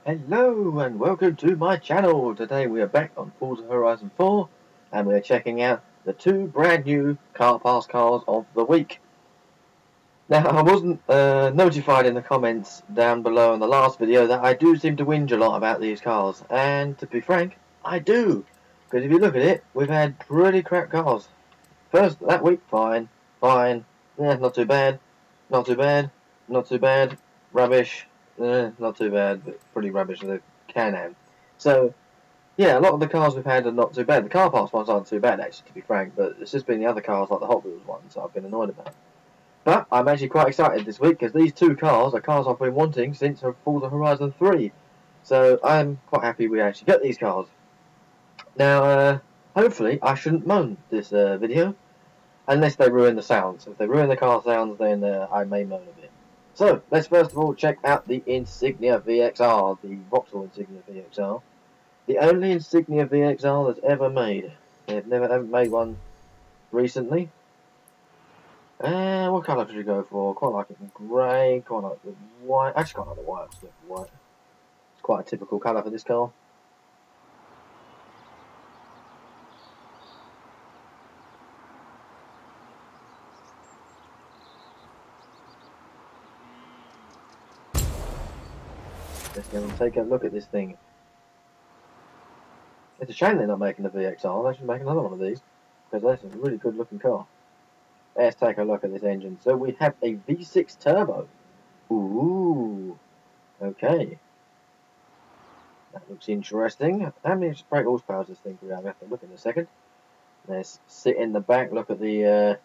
Hello and welcome to my channel. Today we are back on Forza Horizon 4 and we are checking out the two brand new car pass cars of the week. Now I wasn't notified in the comments down below in the last video that I do seem to whinge a lot about these cars, and to be frank, I do. Because if you look at it, we've had pretty crap cars. First that week, fine, not too bad, not too bad, not too bad, rubbish, not too bad, but pretty rubbish as a Can-Am. So, yeah, a lot of the cars we've had are not too bad. The car parts ones aren't too bad, actually, to be frank, but it's just been the other cars, like the Hot Wheels ones, that I've been annoyed about. But I'm actually quite excited this week, because these two cars are cars I've been wanting since Forza Horizon 3. So, I'm quite happy we actually got these cars. Now, hopefully, I shouldn't moan this video, unless they ruin the sounds. If they ruin the car sounds, then I may moan a bit. So, let's first of all check out the Insignia VXR, the Vauxhall Insignia VXR. The only Insignia VXR that's ever made. They've never made one recently. What colour should you go for? Quite like it in grey, quite like it with white. Actually, quite like the white. White. It's quite a typical colour for this car. Let's go and take a look at this thing. It's a shame they're not making the VXR. They should make another one of these, because that's a really good looking car. Let's take a look at this engine. So we have a V6 turbo. Ooh, okay. That looks interesting. How many brake horsepower does this thing we have? I have to look in a second. Let's sit in the back, look at the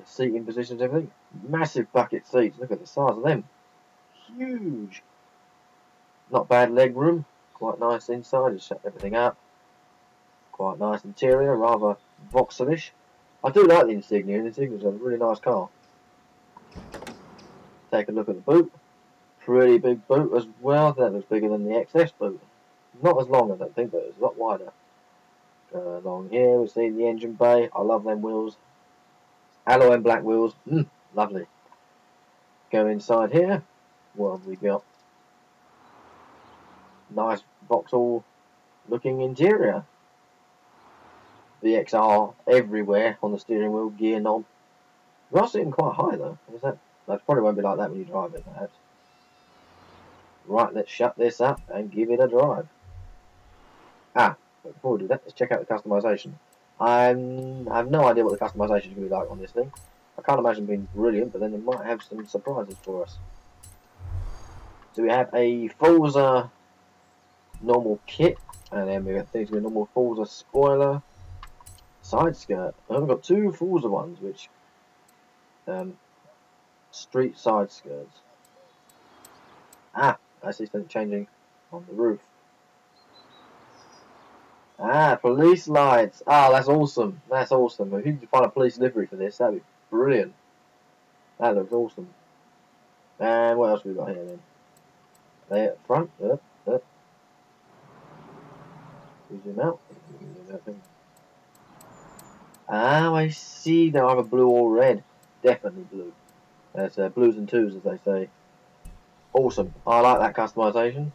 seating positions, everything. Massive bucket seats. Look at the size of them. Huge. Not bad leg room. Quite nice inside. Just shut everything up. Quite nice interior. Rather Vauxhallish. I do like the Insignia. The Insignia's a really nice car. Take a look at the boot. Pretty big boot as well. That looks bigger than the XS boot. Not as long, I don't think, but it's a lot wider. Along here, we see the engine bay. I love them wheels. Alloy and black wheels. Lovely. Go inside here. What have we got? Nice Vauxhall looking interior. VXR everywhere on the steering wheel, gear knob. We are sitting quite high though. That probably won't be like that when you drive it, perhaps. Right, let's shut this up and give it a drive. But before we do that, let's check out the customization. I have no idea what the customization is going to be like on this thing. I can't imagine being brilliant, but then it might have some surprises for us. So we have a Forza normal kit, and then we got things with a normal Forza spoiler, side skirt. And we've got two Forza ones, which street side skirts. I see something changing on the roof. Police lights. That's awesome. That's awesome. If you could find a police livery for this, that'd be brilliant. That looks awesome. And what else have we got here then? There at front. Up. Zoom out. I see. They're either blue or red. Definitely blue. That's blues and twos, as they say. Awesome. I like that customization.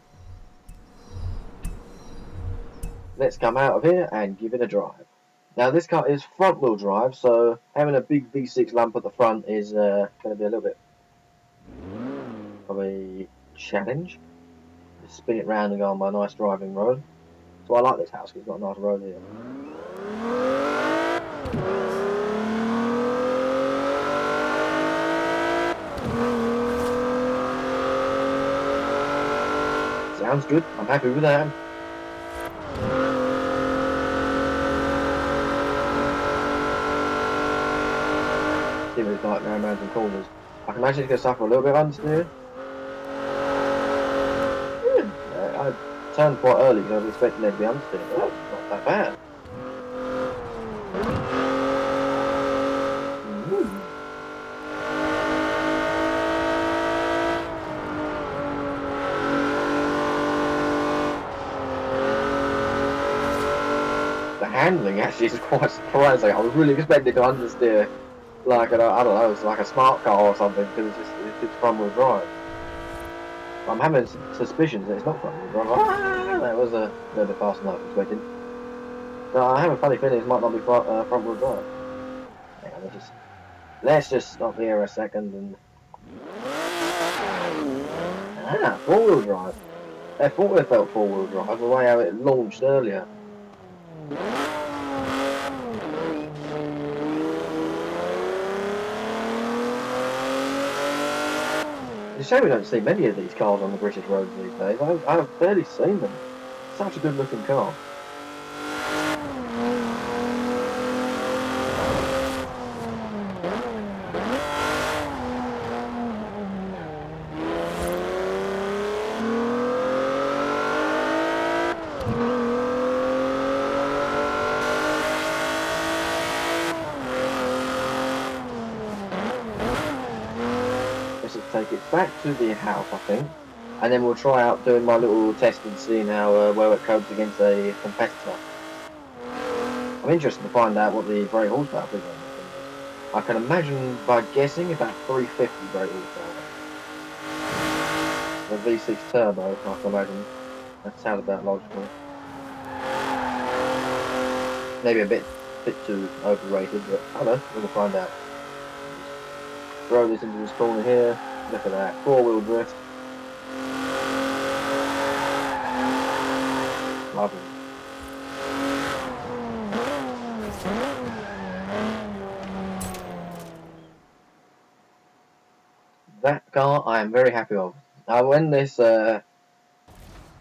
Let's come out of here and give it a drive. Now this car is front wheel drive, so having a big V6 lamp at the front is going to be a little bit of a challenge. Just spin it round and go on my nice driving road. So I like this house because it's got a nice road here. Sounds good. I'm happy with that. See what it's like going around some corners. I can imagine it's going to suffer a little bit of understeer. I turned quite early because I was expecting there to be understeer, but that's not that bad. The handling actually is quite surprising. I was really expecting to understeer like I don't know, it's like a smart car or something, because it's just front wheel drive. I'm having suspicions that it's not front wheel drive. Ah, that was a little bit faster than I was expecting. So I have a funny feeling it might not be front wheel drive. Hang on, let's just stop here a second and four wheel drive. I thought it felt four wheel drive the way how it launched earlier. It's a shame we don't see many of these cars on the British roads these days. I've barely seen them. Such a good looking car. Let's just take it back to the house, I think, and then we'll try out doing my little test and seeing how well it copes against a competitor. I'm interested to find out what the brake horsepower figure on this thing is. I can imagine by guessing about 350 brake horsepower. The V6 turbo, I can imagine. That sounds about logical. Maybe a bit too overrated, but I don't know, we'll find out. Throw this into this corner here. Look at that, four-wheel drift. Lovely. That car I am very happy of. Now when this Car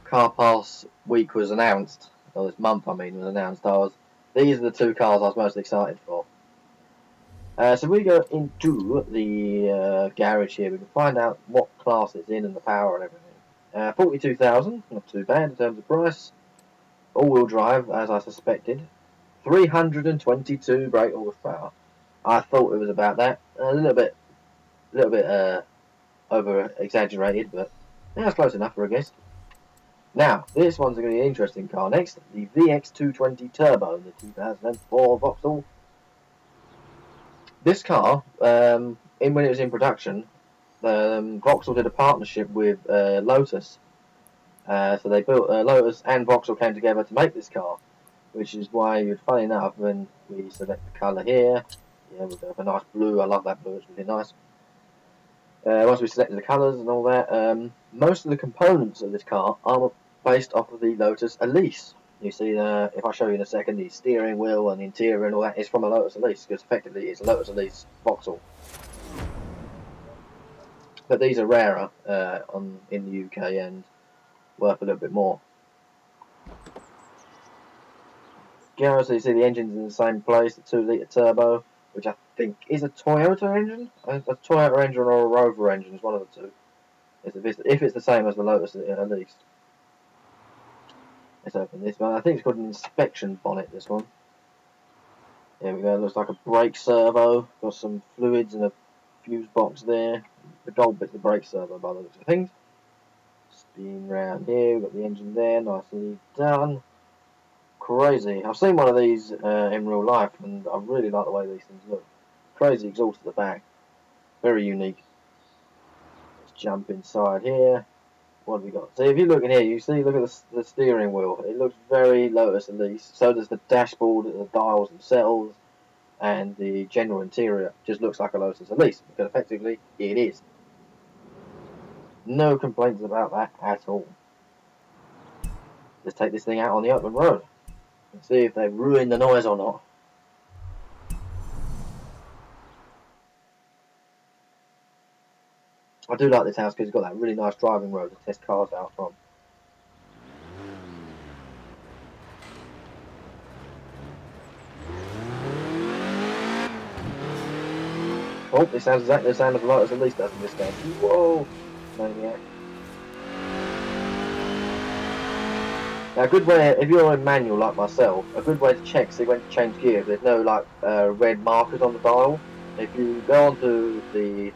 Pass week was announced, or this month I mean was announced, these are the two cars I was most excited for. So we go into the garage here, we can find out what class it's in and the power and everything. 42,000, not too bad in terms of price. All-wheel drive, as I suspected. 322 brake horsepower. I thought it was about that. A little bit over exaggerated, but that's close enough for a guess. Now, this one's going to be an interesting car next. The VX220 Turbo, the 2004 Vauxhall. This car, when it was in production, Vauxhall did a partnership with Lotus. So they built Lotus and Vauxhall came together to make this car, which is why, funny enough, when we select the colour here, yeah, we've got a nice blue. I love that blue; it's really nice. Once we selected the colours and all that, most of the components of this car are based off of the Lotus Elise. You see, if I show you in a second, the steering wheel and the interior and all that is from a Lotus Elise, because effectively it's a Lotus Elise Vauxhall. But these are rarer in the UK and worth a little bit more. Yeah, so you see the engine's in the same place, the 2-litre turbo, which I think is a Toyota engine. A Toyota engine or a Rover engine is one of the two. If it's the same as the Lotus Elise. Let's open this one. I think it's called an inspection bonnet, this one. There we go. It looks like a brake servo. Got some fluids and a fuse box there. The gold bit's the brake servo by the looks of things. Spin round here. We've got the engine there. Nicely done. Crazy. I've seen one of these in real life and I really like the way these things look. Crazy exhaust at the back. Very unique. Let's jump inside here. What have we got? So if you look in here, you see, look at the steering wheel. It looks very Lotus Elise. So does the dashboard, the dials themselves, and the general interior. Just looks like a Lotus Elise, because effectively it is. No complaints about that at all. Let's take this thing out on the open road and see if they've ruined the noise or not. I do like this house because it's got that really nice driving road to test cars out from. Oh, it sounds exactly the same as the Lotus Elise does in this game. Whoa! Maniac. Now, a good way, if you're in manual like myself, a good way to check, see when to change gear, there's no like red markers on the dial. If you go onto the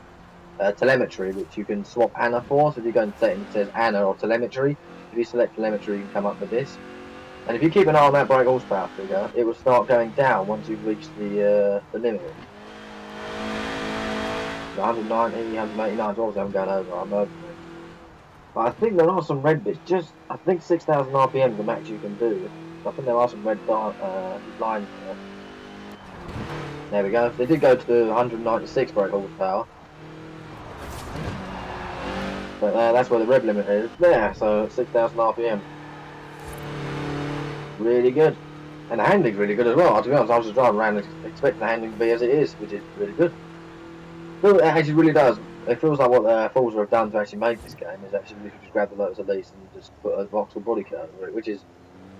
telemetry, which you can swap ANA for, so if you go into settings, it says ANA or telemetry. If you select telemetry, you can come up with this. And if you keep an eye on that brake horsepower figure, it will start going down once you've reached the limit. 190, 189 is obviously I'm going over, I'm over it. But I think there are some red bits. I think 6,000 RPM is the max you can do. I think there are some red lines there. There we go. They did go to 196 brake horsepower. But that's where the rev limit is. There, so 6,000 RPM. Really good. And the handling's really good as well. To be honest, I was just driving around expecting the handling to be as it is, which is really good. But it actually really does. It feels like what Forza have done to actually make this game is actually literally just grab the Lotus Elise and just put a Vauxhall body kit over it, which is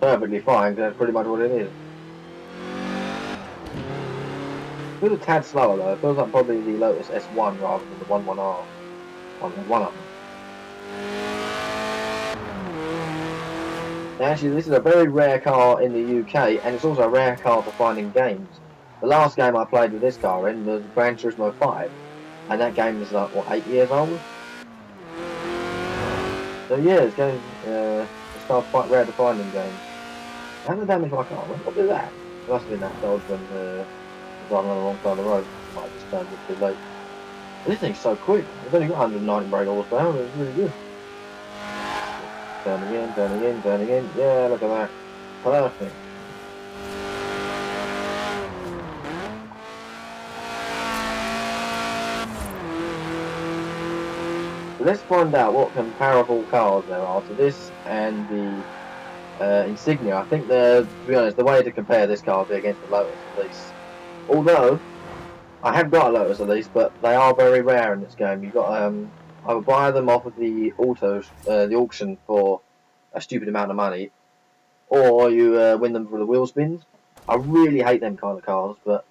perfectly fine because that's pretty much what it is. It feels a tad slower though. It feels like probably the Lotus S1 rather than the 11R. 1 Actually, this is a very rare car in the UK, and it's also a rare car to find in games. The last game I played with this car in was Gran Turismo 5, and that game is like, what, 8 years old? So yeah, this car's quite rare to find in games. How did I damage my car? What did that? It must have been that dodge when driving on the wrong side of the road. I might have just turned it too late. But this thing's so quick. It's only got 190 brake horsepower, it's really good. Turning in, turning in, turning in. Yeah, look at that. Perfect. So let's find out what comparable cars there are to this and the Insignia. I think to be honest, the way to compare this car would be against the Lotus Elise. Although I have got a Lotus Elise, but they are very rare in this game. You got I would buy them off of the the auction for a stupid amount of money, or you win them for the wheel spins. I really hate them kind of cars, but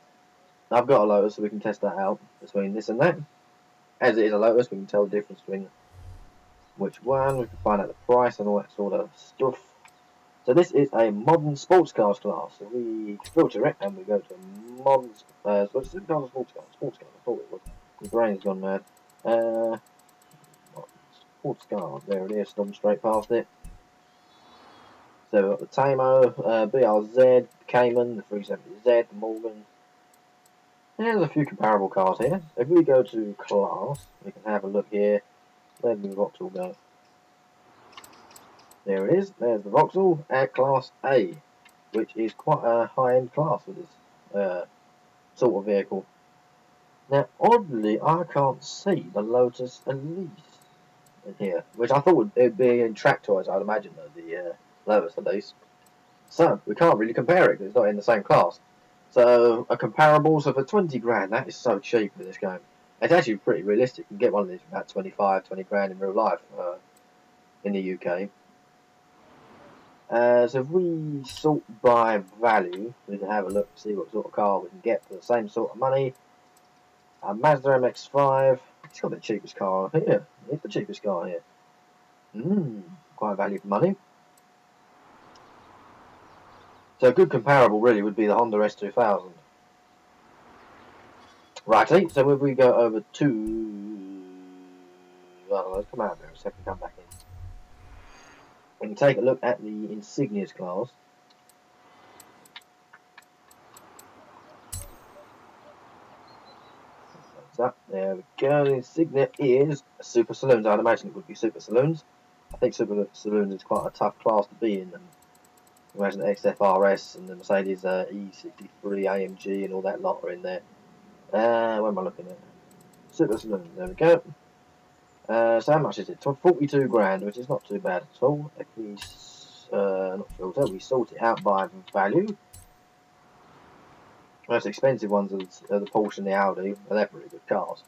I've got a Lotus, so we can test that out between this and that. As it is a Lotus, we can tell the difference between which one. We can find out the price and all that sort of stuff. So this is a modern sports cars class. So we filter it and we go to modern sports cars. Sports cars. I thought it was. My brain's gone mad. Sports cars. There it is. Storm straight past it. So we've got the Tamo, BRZ, Cayman, the 370Z, the Morgan. There's a few comparable cars here. If we go to class, we can have a look here. Where did the Vauxhall go? There it is. There's the Vauxhall at class A, which is quite a high-end class for this sort of vehicle. Now, oddly, I can't see the Lotus Elise in here, which I thought it'd be in track toys, I'd imagine, though, the Lotus Elise. So, we can't really compare it because it's not in the same class. So, a comparable, so for 20 grand, that is so cheap for this game. It's actually pretty realistic. You can get one of these for about 20 grand in real life in the UK. So if we sort by value, we can have a look to see what sort of car we can get for the same sort of money. A Mazda MX-5. It's got the cheapest car here. It's the cheapest car here. Quite value for money. So a good comparable really would be the Honda S2000. Righty, so if we go over to... Oh, let's come out there a second, come back in. We can take a look at the Insignias class. Up. There we go. The Insignia is Super Saloons. I'd imagine it would be Super Saloons. I think Super Saloons is quite a tough class to be in. And imagine the XFRS and the Mercedes E63 AMG and all that lot are in there. Where am I looking at? Super Saloons. There we go. So how much is it? 42 grand, which is not too bad at all. If we not filter, we sort it out by value. Most expensive ones are the Porsche and the Audi, and they're pretty good cars.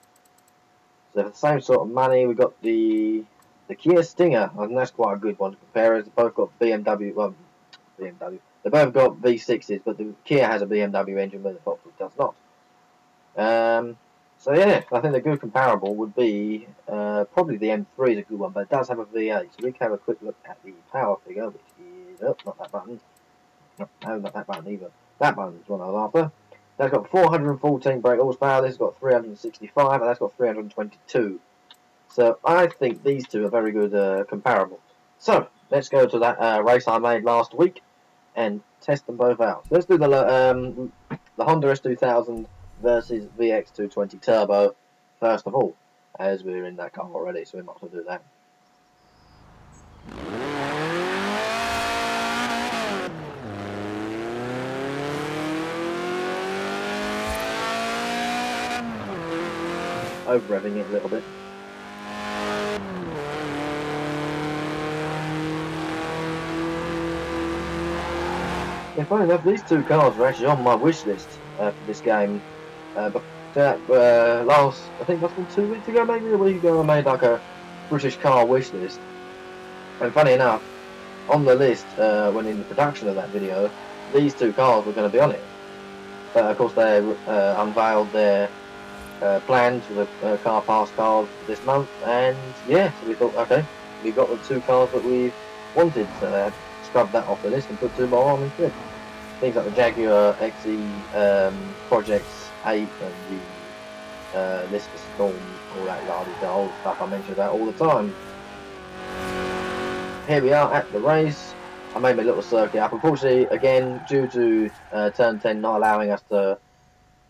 So for the same sort of money, we've got the Kia Stinger, and that's quite a good one to compare. As they both got BMW. They both got V6s, but the Kia has a BMW engine, but the Vauxhall does not. So yeah, I think the good comparable would be probably the M3 is a good one, but it does have a V8. So we can have a quick look at the power figure, which is not that button. No, not that button either. That button's one I was after. That's got 414 brake horsepower, this has got 365, and that's got 322. So I think these two are very good comparables. So let's go to that race I made last week and test them both out. So let's do the Honda S2000 versus VX220 Turbo first of all, as we're in that car already, so we might as well do that. Over-revving it a little bit. Yeah, funny enough, these two cars were actually on my wish list for this game. But last, I think that's been 2 weeks ago, maybe a week ago, I made like a British car wish list. And funny enough, on the list, when in the production of that video, these two cars were going to be on it. But of course, they unveiled their plans for the car pass cars this month, and yeah, so we thought, okay, we got the two cars that we wanted, so scrub that off the list and put two more on instead. Things like the Jaguar XE Projects 8 and the Lister Storm, all that the old stuff I mention about all the time. Here we are at the race. I made my little circuit up. Unfortunately, again, due to Turn 10 not allowing us to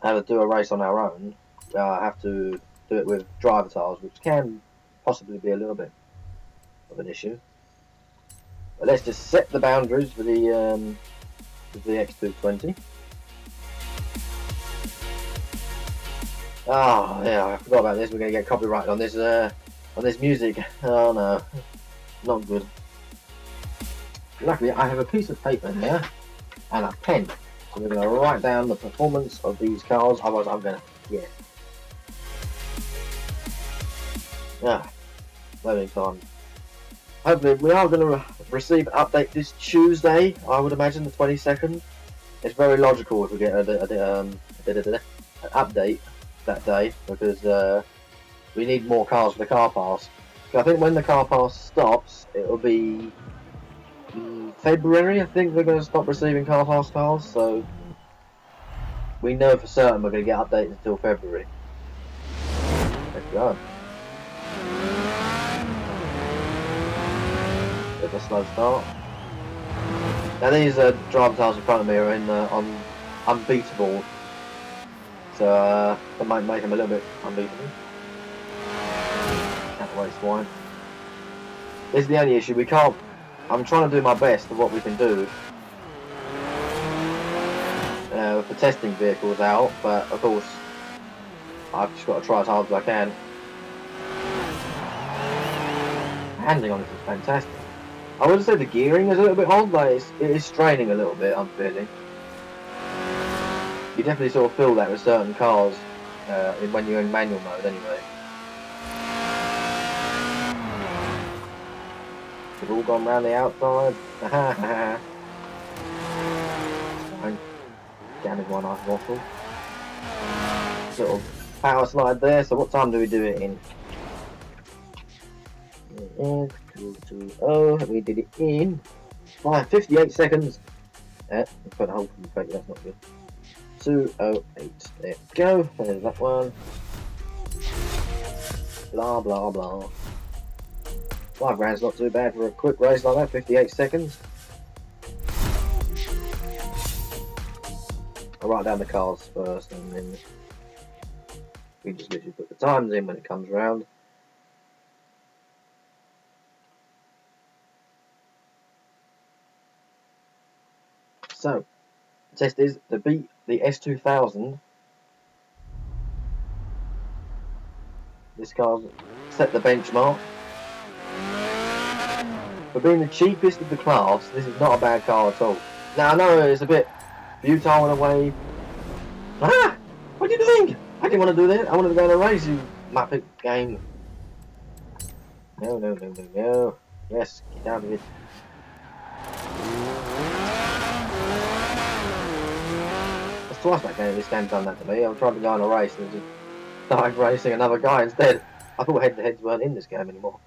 do a race on our own, I have to do it with driver tiles, which can possibly be a little bit of an issue. But let's just set the boundaries for the X220. Oh yeah, I forgot about this. We're going to get copyrighted on this music. Oh no, not good. Luckily, I have a piece of paper here and a pen, so we're going to write down the performance of these cars. Otherwise, I'm going to forget. Loading time. Hopefully, we are going to receive an update this Tuesday. I would imagine the 22nd. It's very logical if we get an update that day, because we need more cars for the car pass. So I think when the car pass stops, it will be February. I think we're going to stop receiving car pass cars, so we know for certain we're going to get updates until February. Let's go. Bit of a slow start. Now these driver tiles in front of me are on unbeatable, so that might make them a little bit unbeatable. Can't waste wine. This is the only issue. We can't. I'm trying to do my best of what we can do for testing vehicles out, but of course I've just got to try as hard as I can. Handling on this is fantastic. I would say the gearing is a little bit odd, like it is straining a little bit, I'm feeling. You definitely sort of feel that with certain cars when you're in manual mode anyway. We've all gone round the outside. Fine. Damage one nice waffle. Little power slide there, so what time do we do it in? 220. We did it in 58 seconds. Put a hole from the fake, that's not good. 208. There we go. There's that one. Blah blah blah. 5 grand's not too bad for a quick race like that. 58 seconds. I'll write down the cars first, and then we just literally put the times in when it comes round. So, the test is to beat the S2000. This car's set the benchmark. For being the cheapest of the class, this is not a bad car at all. Now, I know it's a bit futile in a way. Ah! What are you doing? I didn't want to do that. I wanted to go on a race, you Muppet game. No, no, no, no, no. Yes, get down to it. That's twice that game. This game's done that to me. I'm trying to go on a race and just started racing another guy instead. I thought head-to-heads weren't in this game anymore.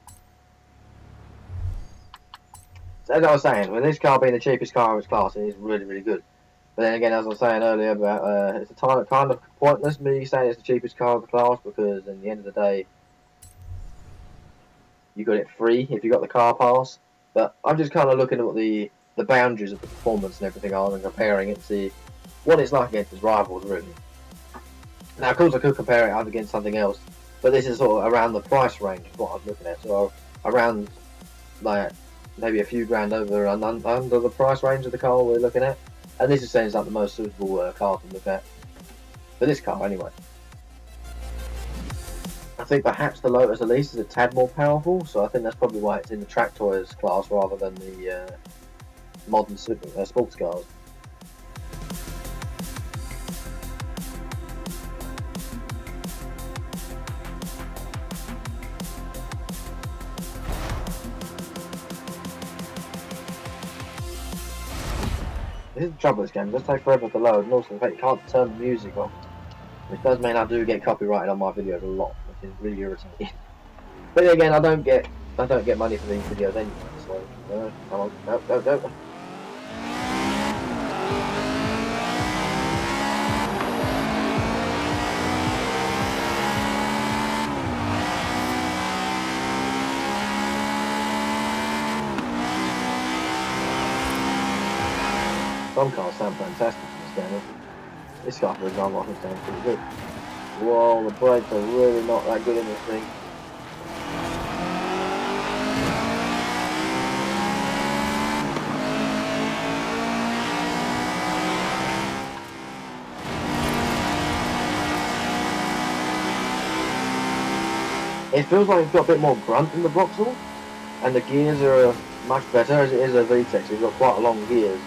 So as I was saying, with this car being the cheapest car of its class, it is really, really good. But then again, as I was saying earlier, about it's kind of pointless me saying it's the cheapest car of the class, because at the end of the day, you got it free if you got the car pass. But I'm just kind of looking at what the boundaries of the performance and everything are, and comparing it to see what it's like against its rivals, really. Now, of course, I could compare it against something else, but this is sort of around the price range of what I'm looking at. So around like maybe a few grand over and under the price range of the car we're looking at. And this is saying it's like the most suitable car to look at. For this car, anyway. I think perhaps the Lotus Elise is a tad more powerful, so I think that's probably why it's in the track toys class rather than the modern sports cars. This is the trouble with this game, it does take forever to load, and also the fact you can't turn the music off. Which does mean I do get copyrighted on my videos a lot, which is really irritating. But again, I don't get money for these videos anyway, so come on, go. Some cars sound fantastic in this game. This car, for example, I think sounds pretty good. Whoa, the brakes are really not that good in this thing. It feels like it's got a bit more grunt in the Vauxhall, and the gears are much better as it is a VTEC, so you've got quite long gears.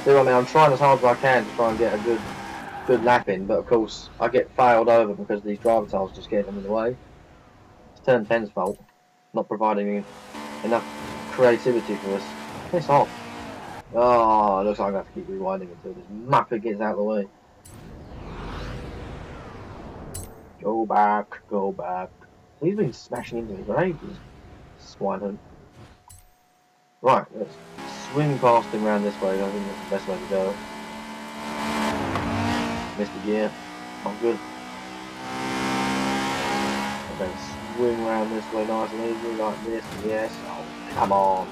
So I mean, I'm trying as hard as I can to try and get a good lap in, but of course I get failed over because these driver tiles just get in the way. It's turn 10's fault, not providing enough creativity for us. Piss off. Oh, it looks like I'm going to have to keep rewinding until this muppet gets out of the way. Go back, go back. He's been smashing into me for ages. Swinehund. Right, let's swing past him around this way. I think that's the best way to go. Missed the gear. I'm good. And then swing around this way nice and easy like this. Yes. Oh, come on.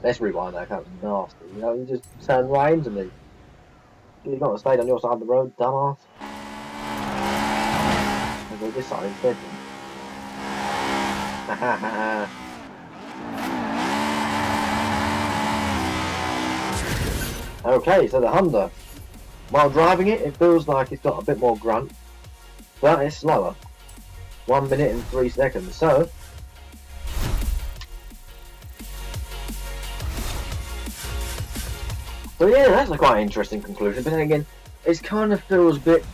Let's rewind that. That was nasty. You know, you just turned right into me. You've got to stay on your side of the road, dumbass. I'll go this side instead. Ha ha ha. Okay, so the Honda. While driving it, it feels like it's got a bit more grunt, but it's slower. 1 minute and 3 seconds. So yeah, that's a quite interesting conclusion. But then again, it kind of feels a bit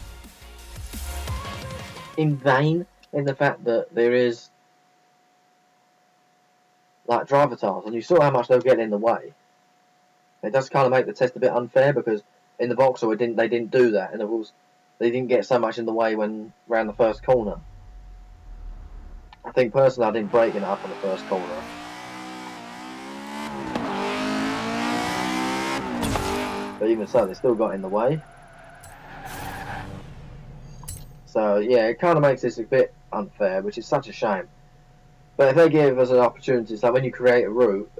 in vain in the fact that there is like driver tiles, and you saw how much they'll get in the way. It does kind of make the test a bit unfair because in the Vauxhall they didn't do that, and of course they didn't get so much in the way when round the first corner. I think personally I didn't brake enough on the first corner. But even so, they still got in the way. So yeah, it kind of makes this a bit unfair, which is such a shame. But if they give us an opportunity, so when you create a route,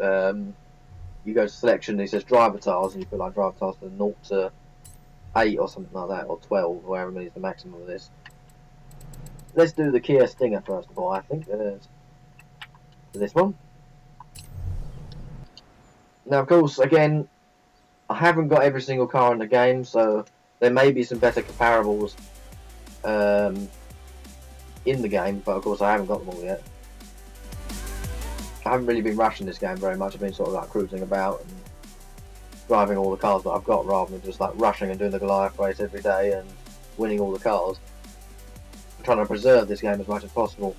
you go to selection, it says driver tiles, and you put like driver tiles to 0 to 8 or something like that, or 12, wherever many is the maximum of this. Let's do the Kia Stinger first of all, I think it is. This one. Now, of course, again, I haven't got every single car in the game, so there may be some better comparables in the game, but of course I haven't got them all yet. I haven't really been rushing this game very much. I've been sort of like cruising about and driving all the cars that I've got rather than just like rushing and doing the Goliath race every day and winning all the cars. I'm trying to preserve this game as much as possible.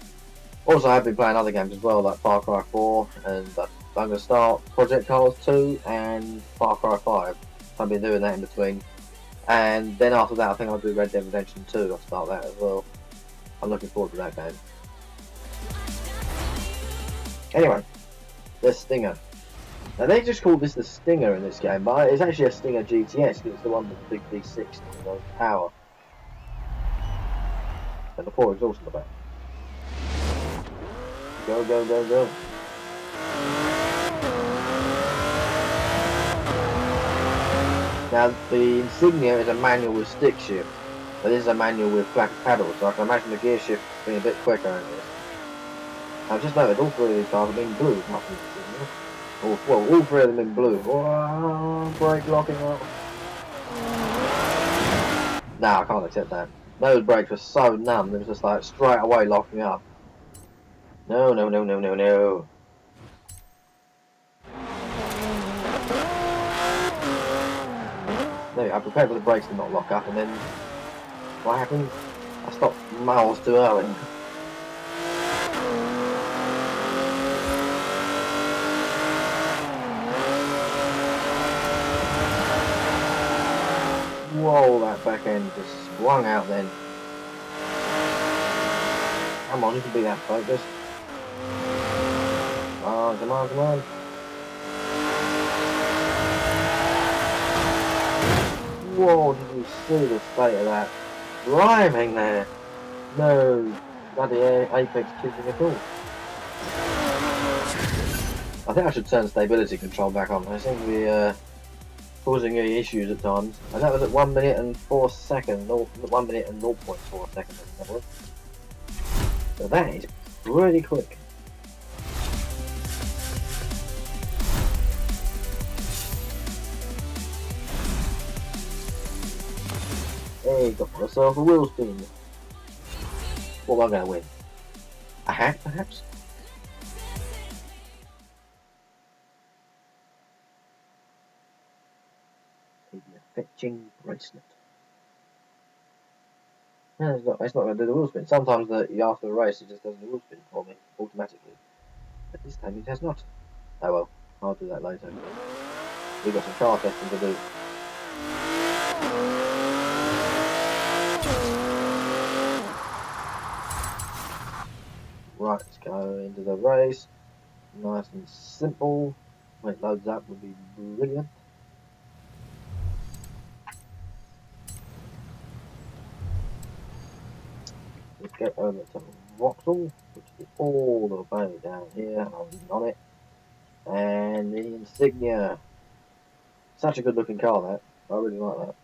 Also, I have been playing other games as well, like Far Cry 4, and I'm going to start Project Cars 2 and Far Cry 5. I've been doing that in between. And then after that, I think I'll do Red Dead Redemption 2. I'll start that as well. I'm looking forward to that game. Anyway, the Stinger. Now they just call this the Stinger in this game, but it's actually a Stinger GTS because it's the one with the big V6 and the power. And the poor exhaust in the back. Go, go, go, go. Now the Insignia is a manual with stick shift, but this is a manual with flat paddles, so I can imagine the gear shift being a bit quicker in this. I've just noticed all three of these cars have been blue. Nothing to see. Well, all three of them in blue. Wow, brake locking up. Nah, I can't accept that. Those brakes were so numb, it was just like straight away locking up. No, no, no, no, no, no. There, I prepared for the brakes to not lock up, and then what happened? I stopped miles too early. Whoa, that back end just swung out then. Come on, you can be that focused. Come on, come on, come on. Whoa, did you see the state of that driving there? No, bloody apex kicking at all. I think I should turn stability control back on. I seem to be causing me issues at times. And that was at 1 minute and 4 seconds, 1 minute and 0.4 seconds. So that is really quick. Hey, got myself a wheel spin. What am I going to win? A hat, perhaps? A fetching bracelet. No, it's not going to do the wheel spin. Sometimes after the race it just does the wheel spin for me automatically. But this time it has not. Oh well, I'll do that later. We've got some car testing to do. Right, let's go into the race. Nice and simple. When it loads up would be brilliant. Let's go over to Vauxhall, which is all the way down here. I'm on it. And the Insignia. Such a good looking car, that. I really like that.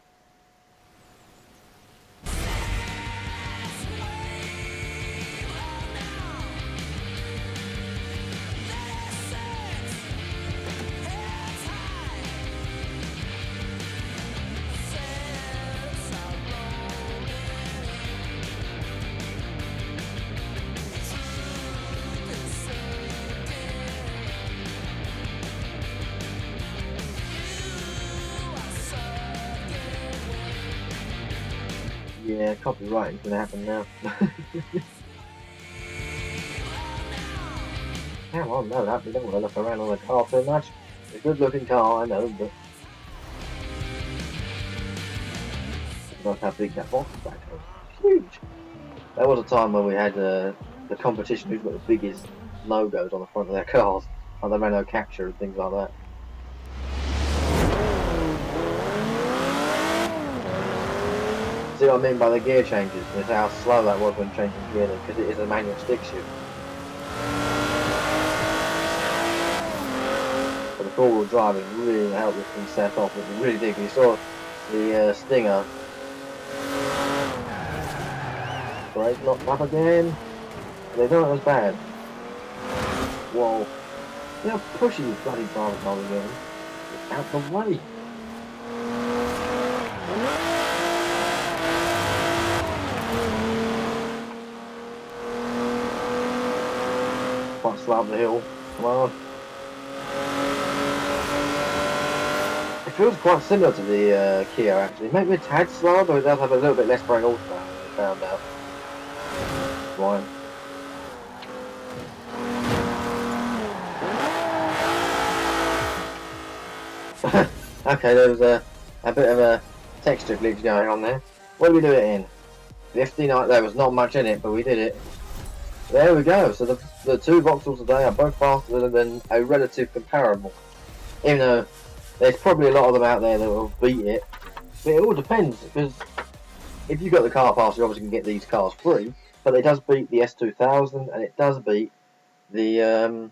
Yeah, copywriting's gonna happen now. Come on, no, that we don't want to look around on the car too much. It's a good looking car, I know, but look how big that box back was. Huge. There was a time when we had the competition who's got the biggest logos on the front of their cars, like the Renault Capture and things like that. See what I mean by the gear changes? It's how slow that was when changing gear, because it is a manual stick shift. But the four-wheel driving really helped this thing set off. It was really big. You saw the Stinger. Brake locked up again. They thought it was bad. Whoa. See how pushy this bloody driver's car again. It's out the way. Quite slow up the hill. Come on. It feels quite similar to the Kia actually. Maybe a tad slower, but it does have a little bit less brake horsepower, I found out. Right. Okay, there was a bit of a texture glitch going on there. What did we do it in? 59, there was not much in it, but we did it. There we go, so the two Vauxhalls today are both faster than a relative comparable. Even though there's probably a lot of them out there that will beat it. But it all depends, because if you've got the car pass, you obviously can get these cars free. But it does beat the S2000, and it does beat the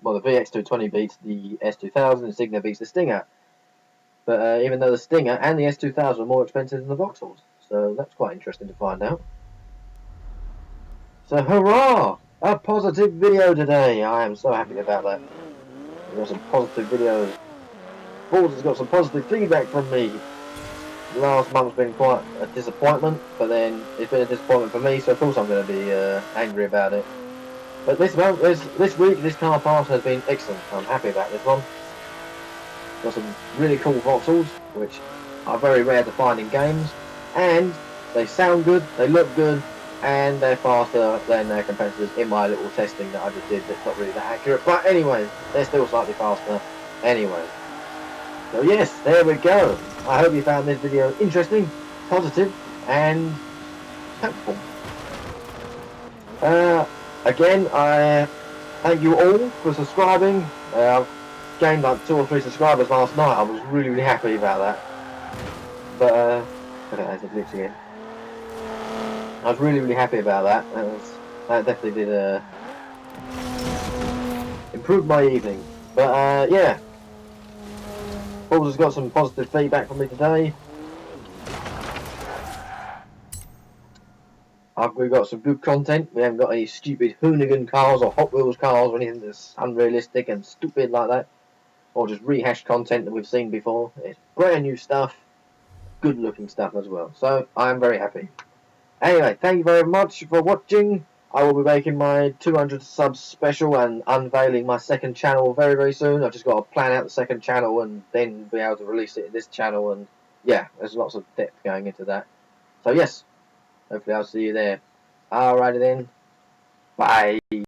well, the VX220 beats the S2000, the Signa beats the Stinger. But even though the Stinger and the S2000 are more expensive than the Vauxhalls, so that's quite interesting to find out. So hurrah! A positive video today. I am so happy about that. We've got some positive videos. Forza's got some positive feedback from me. Last month's been quite a disappointment, but then it's been a disappointment for me, so of course I'm going to be angry about it. But this week, this car pass has been excellent. I'm happy about this one. Got some really cool voxels, which are very rare to find in games, and they sound good, they look good, and they're faster than their competitors in my little testing that I just did. That's not really that accurate, but anyway, they're still slightly faster anyway. So yes, there we go. I hope you found this video interesting, positive, and helpful. Again, I thank you all for subscribing. I've gained like 2 or 3 subscribers last night. I was really happy about that. But okay, there's a glitch again. I was really happy about that. That definitely did improve my evening. But yeah, Forza's got some positive feedback from me today. We've got some good content. We haven't got any stupid hoonigan cars or Hot Wheels cars or anything that's unrealistic and stupid like that. Or just rehashed content that we've seen before. It's brand new stuff. Good looking stuff as well. So I'm very happy. Anyway, thank you very much for watching. I will be making my 200 subs special and unveiling my second channel very soon. I've just got to plan out the second channel and then be able to release it in this channel. And yeah, there's lots of depth going into that. So yes, hopefully I'll see you there. Alrighty then. Bye.